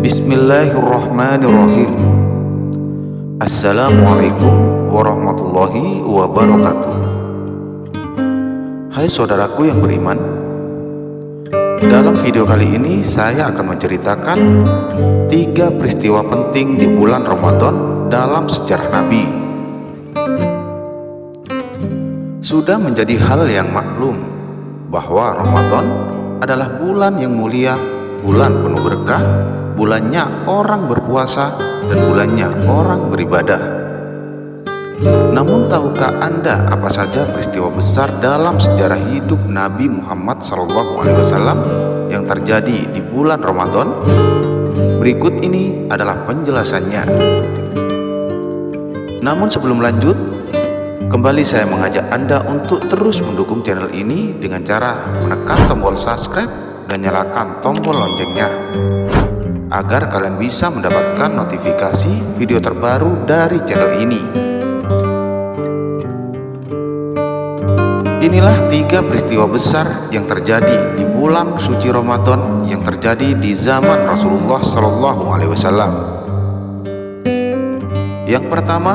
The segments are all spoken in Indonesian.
Bismillahirrahmanirrahim. Assalamualaikum warahmatullahi wabarakatuh. Hai saudaraku yang beriman, dalam video kali ini saya akan menceritakan 3 peristiwa penting di bulan Ramadan dalam sejarah Nabi. Sudah menjadi hal yang maklum bahwa Ramadan adalah bulan yang mulia, bulan penuh berkah, bulannya orang berpuasa dan bulannya orang beribadah. Namun tahukah Anda apa saja peristiwa besar dalam sejarah hidup Nabi Muhammad SAW yang terjadi di bulan Ramadan? Berikut ini adalah penjelasannya. Namun sebelum lanjut, kembali saya mengajak Anda untuk terus mendukung channel ini dengan cara menekan tombol subscribe dan nyalakan tombol loncengnya agar kalian bisa mendapatkan notifikasi video terbaru dari channel ini. Inilah 3 peristiwa besar yang terjadi di bulan suci Ramadan yang terjadi di zaman Rasulullah SAW. Yang pertama,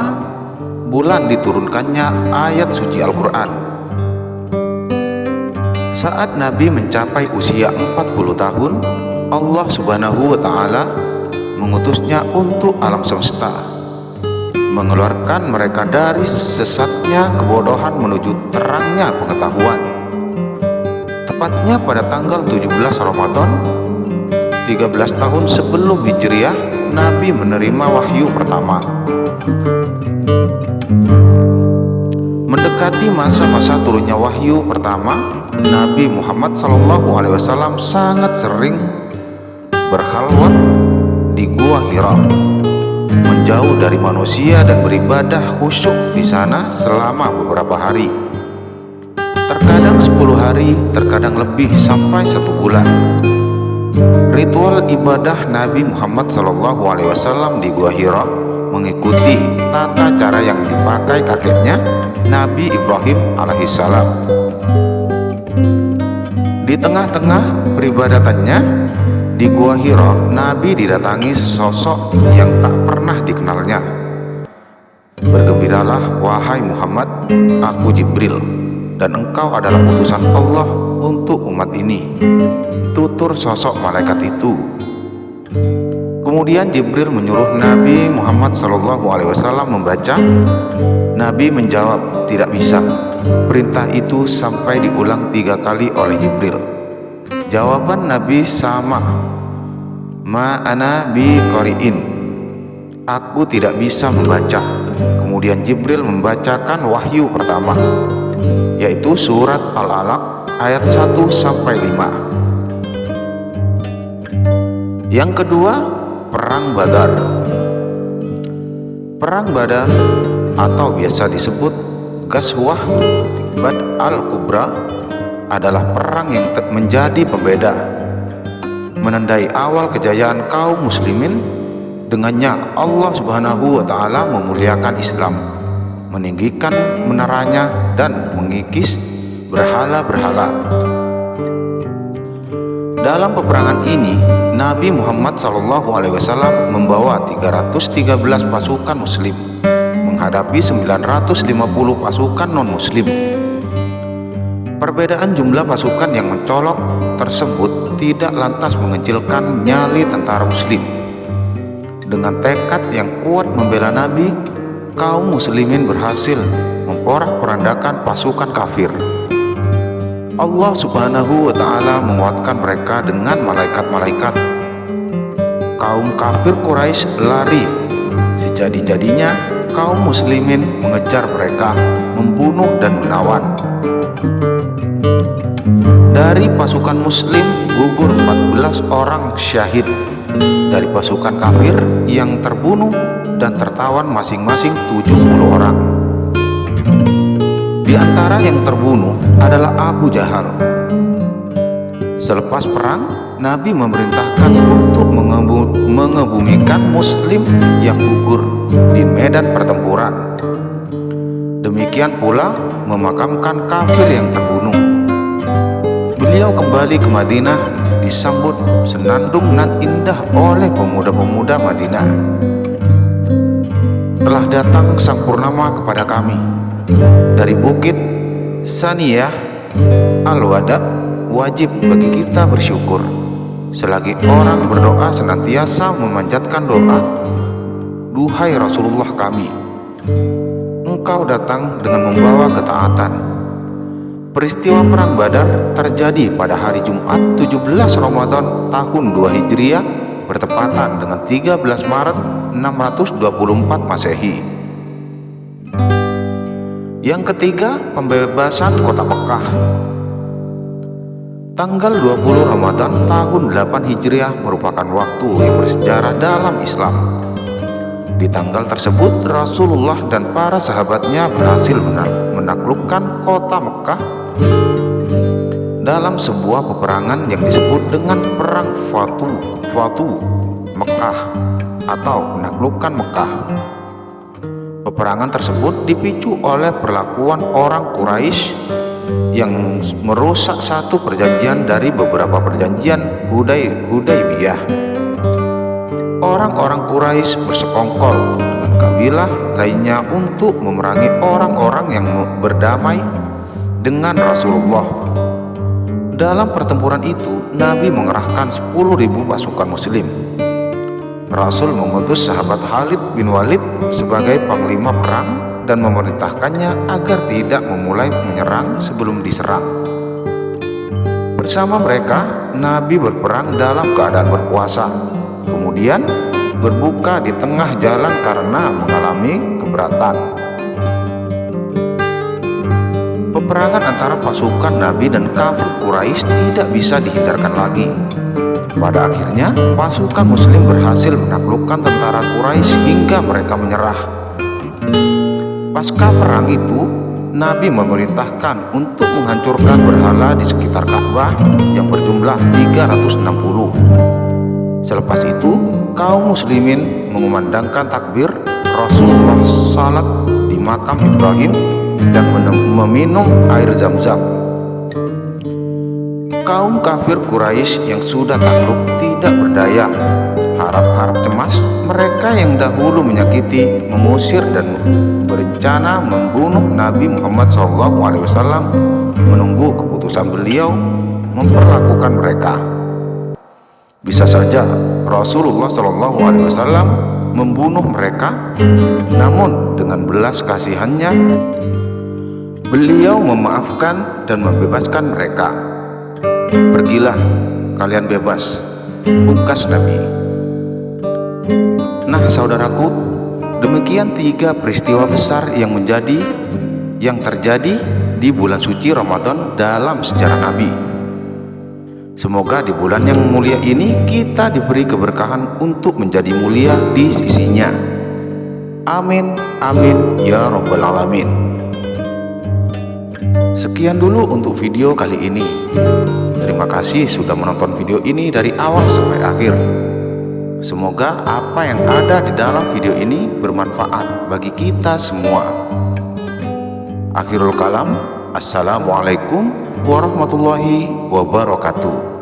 bulan diturunkannya ayat suci Al-Quran. Saat Nabi mencapai usia 40 tahun, Allah Subhanahu wa Ta'ala mengutusnya untuk alam semesta, mengeluarkan mereka dari sesatnya kebodohan menuju terangnya pengetahuan. Tepatnya pada tanggal 17 Ramadan, 13 tahun sebelum Hijriah, Nabi menerima wahyu pertama. Mendekati masa-masa turunnya wahyu pertama, Nabi Muhammad SAW sangat sering berkhalwat di Gua Hira, menjauh dari manusia dan beribadah khusyuk di sana selama beberapa hari. Terkadang 10 hari, terkadang lebih sampai 1 bulan. Ritual ibadah Nabi Muhammad SAW di Gua Hira mengikuti tata cara yang dipakai kakeknya Nabi Ibrahim alaihissalam. Di tengah-tengah peribadatannya di Gua Hira, Nabi didatangi sesosok yang tak pernah dikenalnya. Bergembiralah wahai Muhammad, aku Jibril dan engkau adalah utusan Allah untuk umat ini, tutur sosok malaikat itu. Kemudian Jibril menyuruh Nabi Muhammad SAW membaca. Nabi menjawab, tidak bisa. Perintah itu sampai diulang 3 kali oleh Jibril. Jawaban Nabi sama, ma ana bi qari'in, aku tidak bisa membaca. Kemudian Jibril membacakan wahyu pertama, yaitu surat Al-Alaq ayat 1-5. Yang kedua, Perang Badar. Perang Badar atau biasa disebut Ghazwah Badr al-Kubra adalah perang yang menjadi pembeda, menandai awal kejayaan kaum muslimin. Dengannya Allah Subhanahu wa Ta'ala memuliakan Islam, meninggikan menaranya dan mengikis berhala-berhala. Dalam peperangan ini, Nabi Muhammad SAW membawa 313 pasukan muslim menghadapi 950 pasukan non-muslim. Perbedaan jumlah pasukan yang mencolok tersebut tidak lantas mengecilkan nyali tentara muslim. Dengan tekad yang kuat membela Nabi, kaum muslimin berhasil memporak-porandakan pasukan kafir. Allah Subhanahu wa Ta'ala menguatkan mereka dengan malaikat-malaikat. Kaum kafir Quraisy lari, sejadi-jadinya kaum muslimin mengejar mereka, membunuh dan menawan. Dari pasukan muslim gugur 14 orang syahid. Dari pasukan kafir yang terbunuh dan tertawan masing-masing 70 orang. Di antara yang terbunuh adalah Abu Jahal. Selepas perang, Nabi memerintahkan untuk mengebumikan muslim yang gugur di medan pertempuran. Demikian pula memakamkan kafir yang terbunuh. Beliau kembali ke Madinah. Di disambut senandung nan indah oleh pemuda-pemuda Madinah. Telah datang sang purnama kepada kami dari bukit Saniyah Al-Wada. Wajib bagi kita bersyukur selagi orang berdoa senantiasa memanjatkan doa. Duhai Rasulullah kami, engkau datang dengan membawa ketaatan. Peristiwa perang Badar terjadi pada hari Jumat 17 Ramadan tahun 2 Hijriah bertepatan dengan 13 Maret 624 Masehi. Yang ketiga, pembebasan kota Mekah. Tanggal 20 Ramadan tahun 8 Hijriah merupakan waktu yang bersejarah dalam Islam. Di tanggal tersebut Rasulullah dan para sahabatnya berhasil menaklukkan kota Mekah dalam sebuah peperangan yang disebut dengan Perang Fatu Mekah atau menaklukkan Mekah. Peperangan tersebut dipicu oleh perlakuan orang Quraisy yang merusak satu perjanjian dari beberapa perjanjian Hudaybiyah. Orang-orang Quraisy bersekongkol dengan kabilah lainnya untuk memerangi orang-orang yang berdamai dengan Rasulullah. Dalam pertempuran itu, Nabi mengerahkan 10.000 pasukan muslim. Rasul mengutus sahabat Khalid bin Walid sebagai panglima perang dan memerintahkannya agar tidak memulai menyerang sebelum diserang. Bersama mereka, Nabi berperang dalam keadaan berpuasa, kemudian berbuka di tengah jalan karena mengalami keberatan. Peperangan antara pasukan Nabi dan kafir Quraisy tidak bisa dihindarkan lagi. Pada akhirnya, pasukan muslim berhasil menaklukkan tentara Quraisy hingga mereka menyerah. Pasca perang itu, Nabi memerintahkan untuk menghancurkan berhala di sekitar Ka'bah yang berjumlah 360. Selepas itu, kaum muslimin mengumandangkan takbir. Rasulullah salat di makam Ibrahim dan meminum air Zam-Zam. Kaum kafir Quraisy yang sudah takluk tidak berdaya. Harap-harap cemas, mereka yang dahulu menyakiti, mengusir dan berencana membunuh Nabi Muhammad SAW menunggu keputusan beliau memperlakukan mereka. Bisa saja Rasulullah SAW membunuh mereka, namun dengan belas kasihannya beliau memaafkan dan membebaskan mereka. Pergilah, kalian bebas, pungkas Nabi. Nah saudaraku, demikian 3 peristiwa besar yang terjadi di bulan suci Ramadan dalam sejarah Nabi. Semoga di bulan yang mulia ini kita diberi keberkahan untuk menjadi mulia di sisinya. Amin, amin, ya Rabbal Alamin. Sekian dulu untuk video kali ini. Terima kasih sudah menonton video ini dari awal sampai akhir. Semoga apa yang ada di dalam video ini bermanfaat bagi kita semua. Akhirul kalam, assalamualaikum warahmatullahi wabarakatuh.